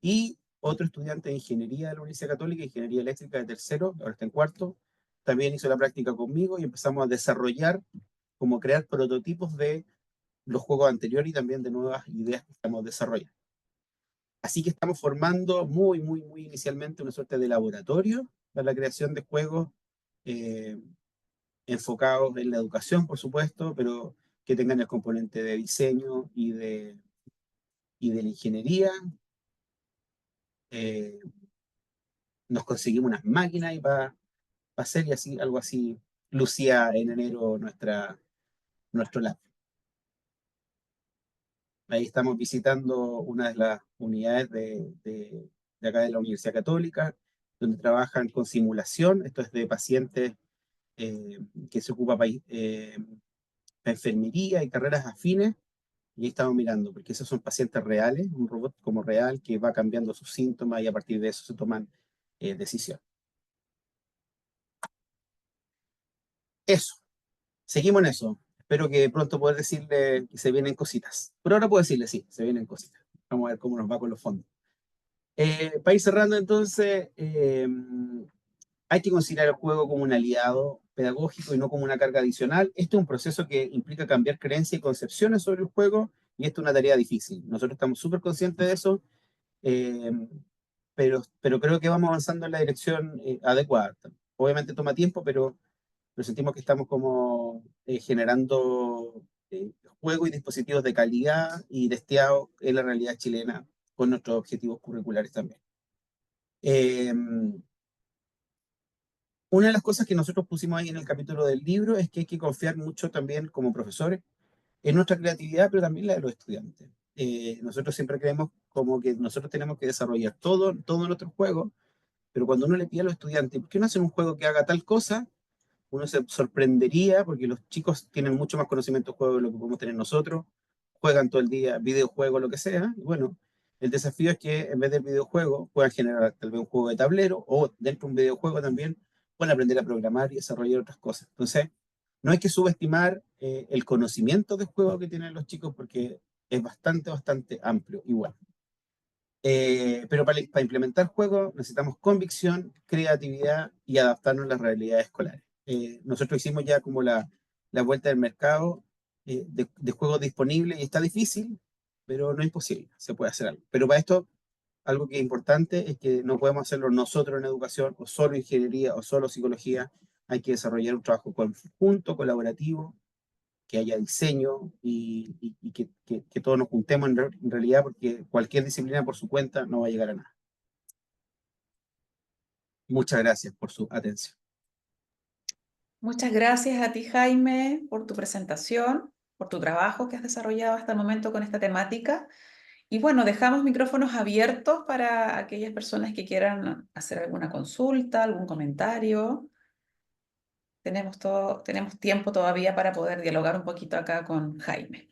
y otro estudiante de ingeniería de la Universidad Católica, ingeniería eléctrica de tercero, ahora está en cuarto, también hizo la práctica conmigo y empezamos a desarrollar, como crear prototipos de los juegos anteriores y también de nuevas ideas que estamos desarrollando. Así que estamos formando muy inicialmente una suerte de laboratorio para la creación de juegos eh, enfocados en la educación, por supuesto, pero que tengan el componente de diseño y de la ingeniería. Eh, Nos conseguimos unas máquinas y para hacer, y así, algo así lucía en enero nuestro lab. Ahí estamos visitando una de las unidades de acá de la Universidad Católica, donde trabajan con simulación. Esto es de pacientes que se ocupa para enfermería y carreras afines, y ahí estamos mirando, porque esos son pacientes reales, un robot como real que va cambiando sus síntomas y a partir de eso se toman decisiones. Eso, seguimos en eso. Espero que pronto poder decirle que se vienen cositas. Por ahora puedo decirle sí, se vienen cositas. Vamos a ver cómo nos va con los fondos. Para ir cerrando entonces, hay que considerar el juego como un aliado pedagógico y no como una carga adicional. Este es un proceso que implica cambiar creencias y concepciones sobre el juego, y esto es una tarea difícil. Nosotros estamos súper conscientes de eso, eh, pero creo que vamos avanzando en la dirección adecuada. Obviamente toma tiempo, pero sentimos que estamos como generando juegos y dispositivos de calidad y testeados en la realidad chilena con nuestros objetivos curriculares también. Una de las cosas que nosotros pusimos ahí en el capítulo del libro es que hay que confiar mucho también como profesores en nuestra creatividad, pero también la de los estudiantes. Nosotros siempre creemos como que nosotros tenemos que desarrollar todo nuestro juego, pero cuando uno le pide a los estudiantes, ¿por qué no hacen un juego que haga tal cosa? Uno se sorprendería porque los chicos tienen mucho más conocimiento de juego de lo que podemos tener nosotros, juegan todo el día, videojuegos, lo que sea, y bueno, el desafío es que en vez del videojuego puedan generar tal vez un juego de tablero o dentro de un videojuego también puedan aprender a programar y desarrollar otras cosas. Entonces, no hay que subestimar el conocimiento de juego que tienen los chicos porque es bastante amplio igual. Pero para implementar juegos necesitamos convicción, creatividad y adaptarnos a las realidades escolares. Nosotros hicimos ya como la vuelta del mercado de juegos disponibles y está difícil, pero no es imposible, se puede hacer algo. Pero para esto, algo que es importante es que no podemos hacerlo nosotros en educación, o solo ingeniería, o solo psicología. Hay que desarrollar un trabajo conjunto, colaborativo, que haya diseño y que todos nos juntemos en realidad, porque cualquier disciplina por su cuenta no va a llegar a nada. Muchas gracias por su atención.
Muchas gracias a ti, Jaime, por tu presentación, por tu trabajo que has desarrollado hasta el momento con esta temática. Y bueno, dejamos micrófonos abiertos para aquellas personas que quieran hacer alguna consulta, algún comentario. Tenemos tiempo todavía para poder dialogar un poquito acá con Jaime.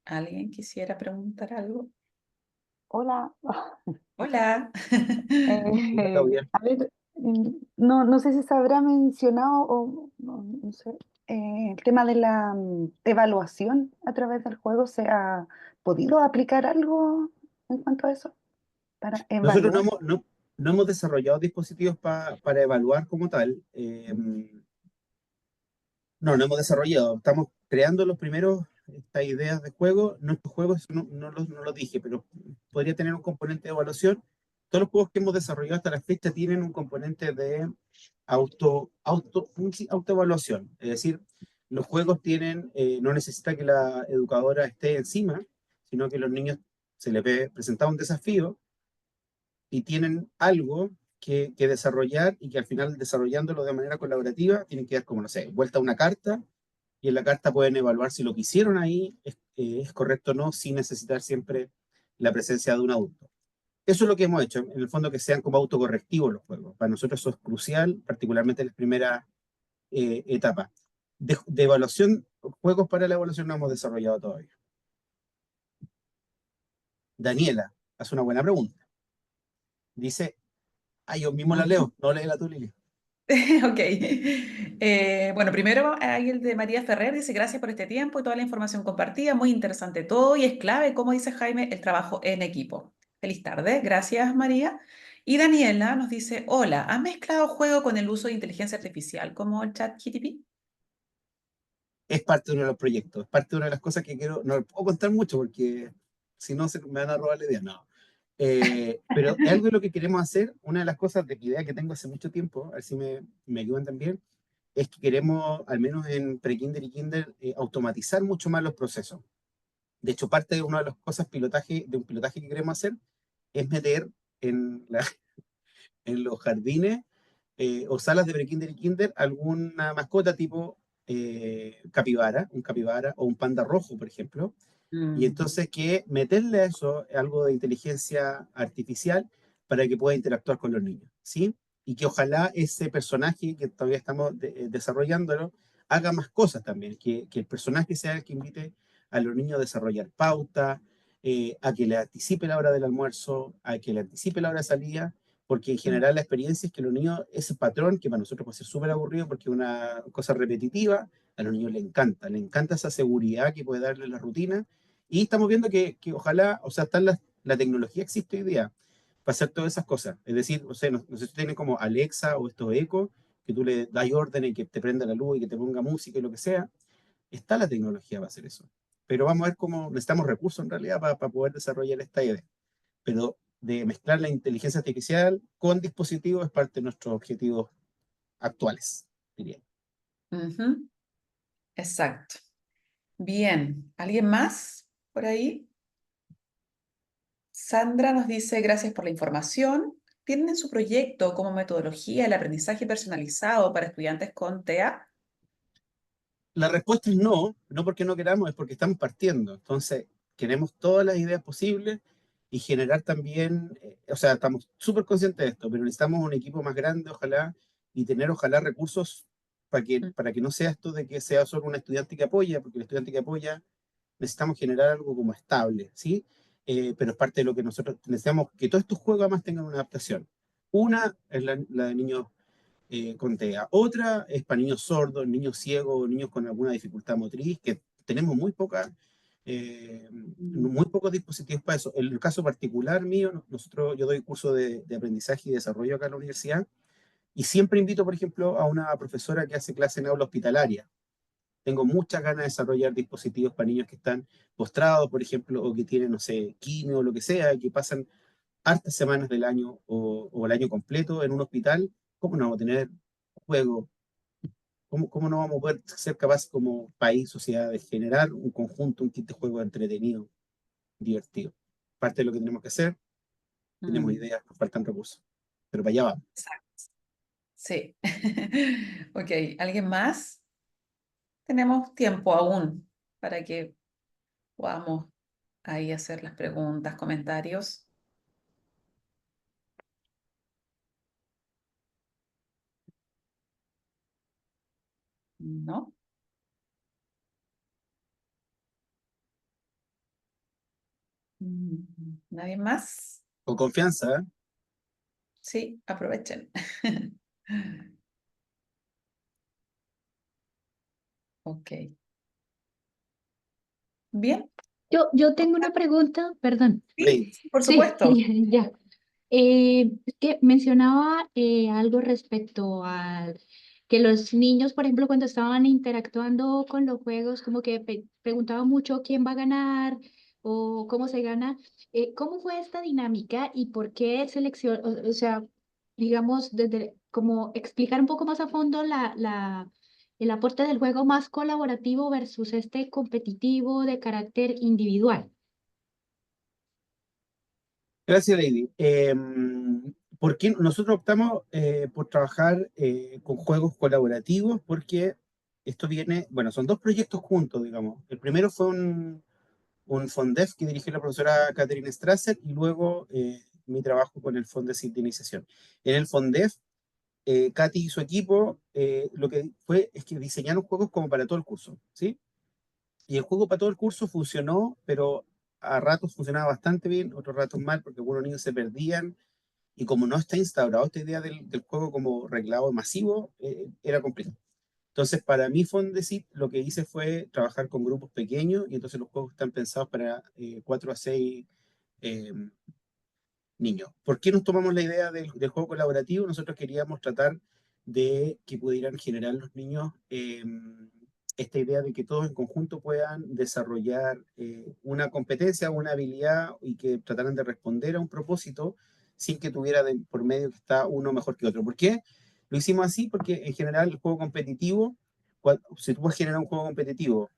¿Alguien quisiera preguntar algo?
Hola.
Hola.
Hola, Claudia.
A ver, no sé si se habrá mencionado o no sé, el tema de la evaluación a través del juego. ¿Se ha podido aplicar algo en cuanto a eso? Para
Nosotros
evaluar.
no hemos desarrollado dispositivos para evaluar como tal. No hemos desarrollado. Estamos creando los primeros, estas ideas de juego. Nuestros juegos, no lo dije, pero podría tener un componente de evaluación. Todos los juegos que hemos desarrollado hasta la fecha tienen un componente de autoevaluación. Es decir, los juegos tienen, no necesita que la educadora esté encima, sino que los niños se les ve presentado un desafío y tienen algo que desarrollar y que al final desarrollándolo de manera colaborativa tienen que dar como, no sé, vuelta a una carta y en la carta pueden evaluar si lo que hicieron ahí es correcto o no sin necesitar siempre la presencia de un adulto. Eso es lo que hemos hecho, en el fondo que sean como autocorrectivos los juegos. Para nosotros eso es crucial, particularmente en las primeras etapas. De evaluación, juegos para la evaluación no hemos desarrollado todavía. Daniela, hace una buena pregunta. Dice, yo mismo la leo, no léela tú, Lili.
Ok. Bueno, primero hay el de María Ferrer, dice gracias por este tiempo y toda la información compartida, muy interesante todo y es clave, como dice Jaime, el trabajo en equipo. Feliz tarde, gracias María. Y Daniela nos dice, hola, ¿has mezclado juego con el uso de inteligencia artificial como el chat GTP?
Es parte de uno de los proyectos, es parte de una de las cosas que quiero, no puedo contar mucho porque si no me van a robar la idea, no. Pero es algo de lo que queremos hacer, una de las cosas de idea que tengo hace mucho tiempo, a ver si me ayudan también, es que queremos, al menos en pre-kinder y kinder, automatizar mucho más los procesos. De hecho, parte de una de las cosas de un pilotaje que queremos hacer es meter en, en los jardines o salas de pre-kinder y kinder alguna mascota tipo un capibara o un panda rojo, por ejemplo. Y entonces que meterle a eso algo de inteligencia artificial para que pueda interactuar con los niños, ¿sí? Y que ojalá ese personaje que todavía estamos desarrollándolo haga más cosas también, que el personaje sea el que invite a los niños a desarrollar pauta, a que le anticipe la hora del almuerzo, a que le anticipe la hora de salida, porque en general la experiencia es que los niños, ese patrón, que para nosotros puede ser súper aburrido porque es una cosa repetitiva, a los niños le encanta esa seguridad que puede darle la rutina, y estamos viendo que ojalá, o sea, la tecnología existe hoy día para hacer todas esas cosas, es decir, o sea, no sé si tienen como Alexa o estos Echo, que tú le das órdenes y que te prenda la luz y que te ponga música y lo que sea, está la tecnología para hacer eso. Pero vamos a ver cómo necesitamos recursos en realidad para poder desarrollar esta idea. Pero de mezclar la inteligencia artificial con dispositivos es parte de nuestros objetivos actuales, diría.
Ujú, exacto. Bien, ¿alguien más por ahí? Sandra nos dice, gracias por la información. ¿Tienen en su proyecto como metodología el aprendizaje personalizado para estudiantes con TEA?
La respuesta es no, no porque no queramos, es porque estamos partiendo. Entonces, queremos todas las ideas posibles y generar también, o sea, estamos súper conscientes de esto, pero necesitamos un equipo más grande, ojalá, y tener, ojalá, recursos para que no sea esto de que sea solo un estudiante que apoya, porque el estudiante que apoya necesitamos generar algo como estable, ¿sí? Pero es parte de lo que nosotros necesitamos, que todos estos juegos además tengan una adaptación. Una es la de niños con TEA. Otra es para niños sordos, niños ciegos, niños con alguna dificultad motriz, que tenemos muy pocos dispositivos para eso. En el caso particular mío, yo doy curso de aprendizaje y desarrollo acá en la universidad, y siempre invito, por ejemplo, a una profesora que hace clase en aula hospitalaria. Tengo muchas ganas de desarrollar dispositivos para niños que están postrados, por ejemplo, o que tienen, no sé, quimio o lo que sea, que pasan hartas semanas del año o el año completo en un hospital. ¿Cómo no vamos a tener juego? ¿Cómo no vamos a poder ser capaces como país, sociedad, de generar un conjunto, un kit de juego entretenido, divertido? Parte de lo que tenemos que hacer, tenemos
Mm,
ideas, nos faltan recursos, pero para allá vamos.
exacto. Sí. Ok, ¿alguien más? Tenemos tiempo aún para que podamos ahí hacer las preguntas, comentarios. ¿No? ¿Nadie más?
Con confianza, ¿eh?
Sí, aprovechen. Ok. Bien.
Yo tengo una pregunta, perdón.
Sí, sí, por
Sí,
supuesto.
ya. Es que mencionaba algo respecto a que los niños, por ejemplo, cuando estaban interactuando con los juegos, como que preguntaban mucho quién va a ganar o cómo se gana. ¿Cómo fue esta dinámica y por qué selección, o sea, digamos, desde como explicar un poco más a fondo el aporte del juego más colaborativo versus este competitivo de carácter individual?
Gracias, Lady. ¿Por qué nosotros optamos por trabajar con juegos colaborativos? Porque esto viene, bueno, son dos proyectos juntos, digamos. El primero fue un Fondef que dirigió la profesora Catherine Strasser, y luego mi trabajo con el Fondo de Sintonización. En el Fondef, Katy y su equipo lo que fue es que diseñaron juegos como para todo el curso, ¿sí? Y el juego para todo el curso funcionó, pero a ratos funcionaba bastante bien, otros ratos mal, porque algunos niños se perdían, y como no está instaurado esta idea del juego como reglado masivo, era complicado. Entonces, para mí, Fondesit, lo que hice fue trabajar con grupos pequeños, y entonces los juegos están pensados para 4 a 6 eh, niños. ¿Por qué nos tomamos la idea del juego colaborativo? Nosotros queríamos tratar de que pudieran generar los niños esta idea de que todos en conjunto puedan desarrollar una competencia, una habilidad, y que trataran de responder a un propósito sin que tuviera por medio que está uno mejor que otro. ¿Por qué? Lo hicimos así porque en general el juego competitivo, si tú puedes generar un juego competitivo,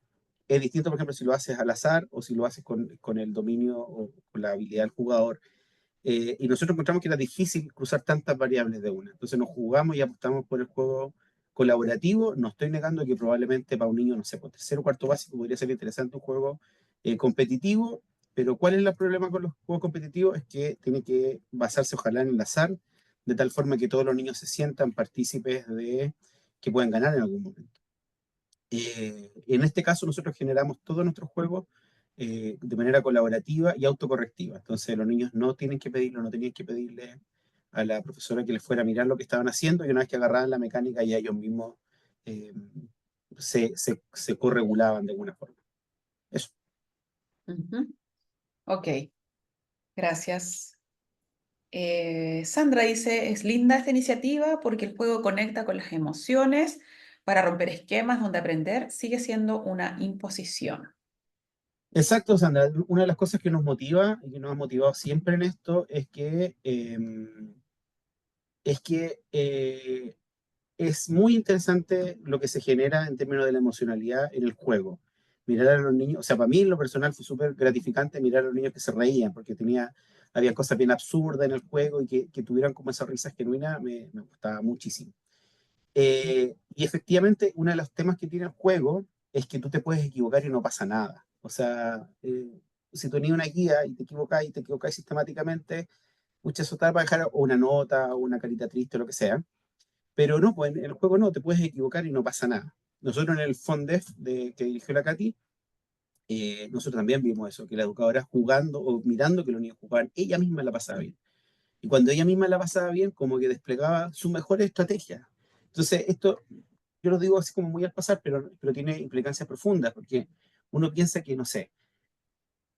es distinto, por ejemplo, si lo haces al azar o si lo haces con el dominio o con la habilidad del jugador. Y nosotros encontramos que era difícil cruzar tantas variables de una. Entonces nos jugamos y apostamos por el juego colaborativo. No estoy negando que probablemente para un niño, no sé, por tercero o cuarto básico podría ser interesante un juego competitivo, pero ¿cuál es el problema con los juegos competitivos? Es que tiene que basarse ojalá en el azar, de tal forma que todos los niños se sientan partícipes de que pueden ganar en algún momento. En este caso nosotros generamos todos nuestros juegos de manera colaborativa y autocorrectiva. Entonces los niños no tienen que pedirlo, no tenían que pedirle a la profesora que les fuera a mirar lo que estaban haciendo, y una vez que agarraban la mecánica ya ellos mismos eh, se corregulaban de alguna forma. Eso.
Ujú. Ok, gracias. Sandra dice, es linda esta iniciativa porque el juego conecta con las emociones para romper esquemas donde aprender sigue siendo una imposición.
Exacto, Sandra. Una de las cosas que nos motiva y que nos ha motivado siempre en esto es que es muy interesante lo que se genera en términos de la emocionalidad en el juego. Mirar a los niños, o sea, para mí en lo personal fue súper gratificante mirar a los niños que se reían, porque había cosas bien absurdas en el juego y que tuvieran como esas risas genuinas, me gustaba muchísimo. Y efectivamente, uno de los temas que tiene el juego es que tú te puedes equivocar y no pasa nada. O sea, si tú tenías una guía y te equivocáis sistemáticamente, muchas eso te va a dejar o una nota o una carita triste o lo que sea. Pero no, pues en el juego no, te puedes equivocar y no pasa nada. Nosotros en el FONDEF que dirigió la Katy, nosotros también vimos eso, que la educadora jugando o mirando que los niños jugaban, ella misma la pasaba bien. Y cuando ella misma la pasaba bien, como que desplegaba su mejor estrategia. Entonces, esto yo lo digo así como muy al pasar, pero tiene implicancias profundas, porque uno piensa que, no sé,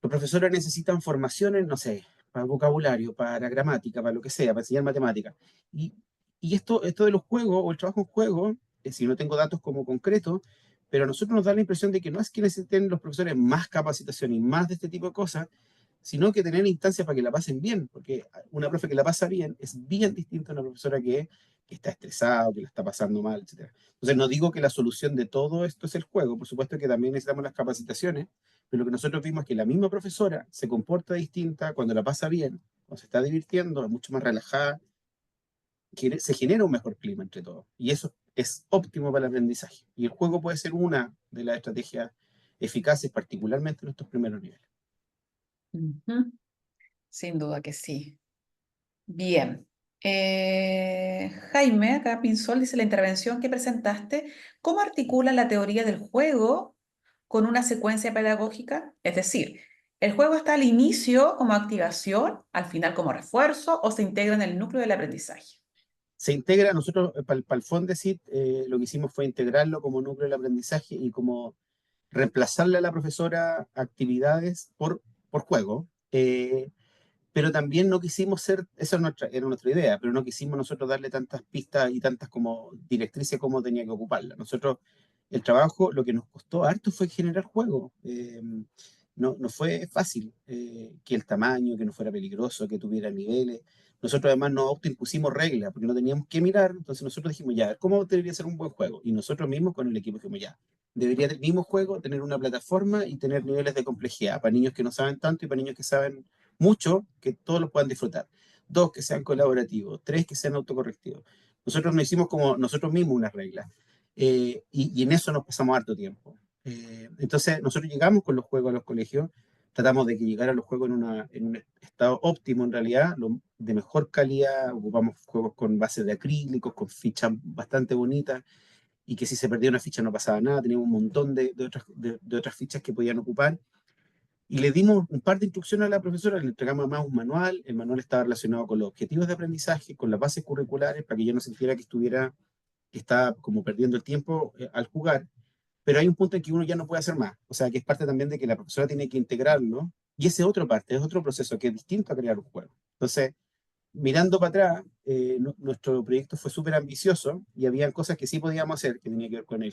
los profesores necesitan formaciones, no sé, para vocabulario, para gramática, para lo que sea, para enseñar matemáticas. Y, y esto de los juegos o el trabajo en juego, si no tengo datos como concretos, pero a nosotros nos da la impresión de que no es que necesiten los profesores más capacitación y más de este tipo de cosas, sino que tener instancias para que la pasen bien, porque una profe que la pasa bien es bien distinta a una profesora que está estresada o que la está pasando mal, etc. Entonces, no digo que la solución de todo esto es el juego, por supuesto que también necesitamos las capacitaciones, pero lo que nosotros vimos es que la misma profesora se comporta distinta cuando la pasa bien, cuando se está divirtiendo, es mucho más relajada, se genera un mejor clima entre todos, y eso es óptimo para el aprendizaje. Y el juego puede ser una de las estrategias eficaces, particularmente en estos primeros niveles.
Ujú. Sin duda que sí. Bien. Jaime, acá Pinsol dice la intervención que presentaste, ¿cómo articula la teoría del juego con una secuencia pedagógica? Es decir, ¿el juego está al inicio como activación, al final como refuerzo o se integra en el núcleo del aprendizaje?
Se integra, nosotros para el Fondesit lo que hicimos fue integrarlo como núcleo del aprendizaje y como reemplazarle a la profesora actividades por juego. Pero también no quisimos ser, esa era nuestra idea, pero no quisimos nosotros darle tantas pistas y tantas como directrices como tenía que ocuparla. Nosotros, el trabajo, lo que nos costó harto fue generar juego. No fue fácil que el tamaño, que no fuera peligroso, que tuviera niveles. Nosotros además nos autoimpusimos reglas porque no teníamos que mirar, entonces nosotros dijimos, ya, ¿cómo debería ser un buen juego? Y nosotros mismos con el equipo dijimos, ya, debería el mismo juego tener una plataforma y tener niveles de complejidad para niños que no saben tanto y para niños que saben mucho, que todos lo puedan disfrutar. Dos, que sean colaborativos. Tres, que sean autocorrectivos. Nosotros nos hicimos como nosotros mismos unas reglas. Y en eso nos pasamos harto tiempo. Entonces, nosotros llegamos con los juegos a los colegios, tratamos de que llegaran los juegos en un estado óptimo en realidad, de mejor calidad, ocupamos juegos con bases de acrílicos, con fichas bastante bonitas, y que si se perdía una ficha no pasaba nada, teníamos un montón de otras fichas que podían ocupar, y le dimos un par de instrucciones a la profesora, le entregamos además un manual, el manual estaba relacionado con los objetivos de aprendizaje, con las bases curriculares, para que ella no sintiera que estaba como perdiendo el tiempo al jugar, pero hay un punto en que uno ya no puede hacer más, o sea, que es parte también de que la profesora tiene que integrarlo, y ese otro parte, es otro proceso que es distinto a crear un juego. Entonces, mirando para atrás, nuestro proyecto fue súper ambicioso y había cosas que sí podíamos hacer, que tenía que ver con la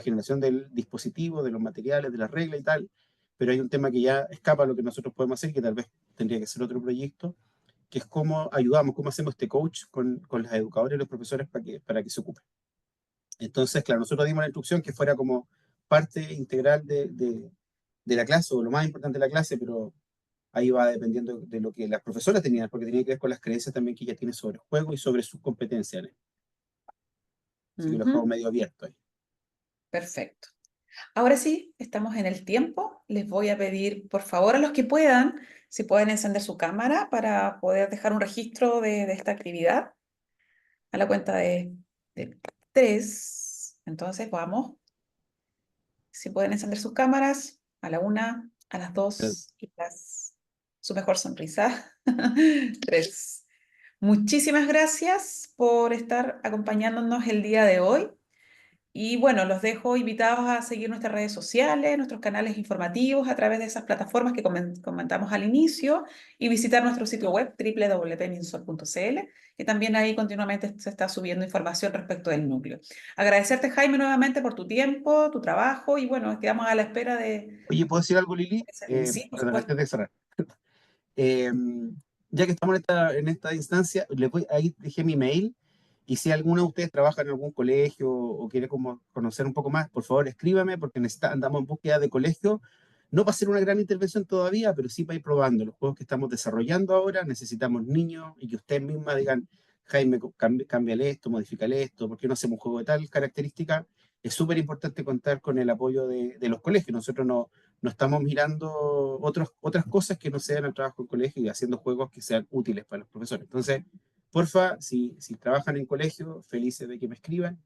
generación del dispositivo, de los materiales, de las reglas y tal, pero hay un tema que ya escapa a lo que nosotros podemos hacer, que tal vez tendría que ser otro proyecto, que es cómo ayudamos, cómo hacemos este coach con los educadores y los profesores para que se ocupen. Entonces, claro, nosotros dimos la instrucción que fuera como parte integral de la clase, o lo más importante de la clase, pero ahí va dependiendo de lo que las profesoras tenían, porque tenía que ver con las creencias también que ella tiene sobre el juego y sobre sus competencias. Así que lo dejamos
Ujú.
medio abierto ahí.
Perfecto. Ahora sí, estamos en el tiempo. Les voy a pedir, por favor, a los que puedan, si pueden encender su cámara para poder dejar un registro de esta actividad. A la cuenta de 3. Entonces, vamos. Si pueden encender sus cámaras, a la 1, a las 2 y su mejor sonrisa. 3. Muchísimas gracias por estar acompañándonos el día de hoy. Y bueno, los dejo invitados a seguir nuestras redes sociales, nuestros canales informativos a través de esas plataformas que comentamos al inicio y visitar nuestro sitio web www.minsol.cl, que también ahí continuamente se está subiendo información respecto del núcleo. Agradecerte, Jaime, nuevamente por tu tiempo, tu trabajo y bueno, quedamos a la espera de...
Oye, ¿puedo decir algo, Lili?
Sí, por
Perdón, antes
supuesto.
de cerrar. Eh, ya que estamos en esta instancia, ahí dejé mi mail y si alguno de ustedes trabaja en algún colegio o quiere como conocer un poco más, por favor escríbame porque andamos en búsqueda de colegio. No para hacer una gran intervención todavía, pero sí para ir probando los juegos que estamos desarrollando ahora. Necesitamos niños y que ustedes mismas digan, Jaime, cámbiale esto, modifícale esto, ¿por qué no hacemos un juego de tal característica? Es súper importante contar con el apoyo de los colegios. Nosotros no estamos mirando otras cosas que no sean el trabajo en colegio y haciendo juegos que sean útiles para los profesores. Entonces, porfa, si trabajan en colegio, felices de que me escriban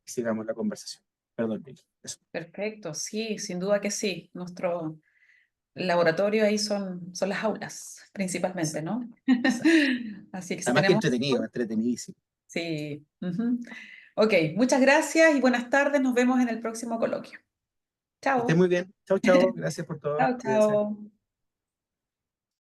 y sigamos la conversación. Perdón, Vicky. Eso.
Perfecto, sí, sin duda que sí. Nuestro laboratorio ahí son las aulas, principalmente, ¿no?
Exacto.
Así que si
Además que
tenemos...
entretenido, entretenidísimo.
Sí. Ujú. Ok, muchas gracias y buenas tardes. Nos vemos en el próximo coloquio.
Que estén
Chao.
muy bien. Chao, chao. Gracias por todo.
Chao,
Cuídense.
chao.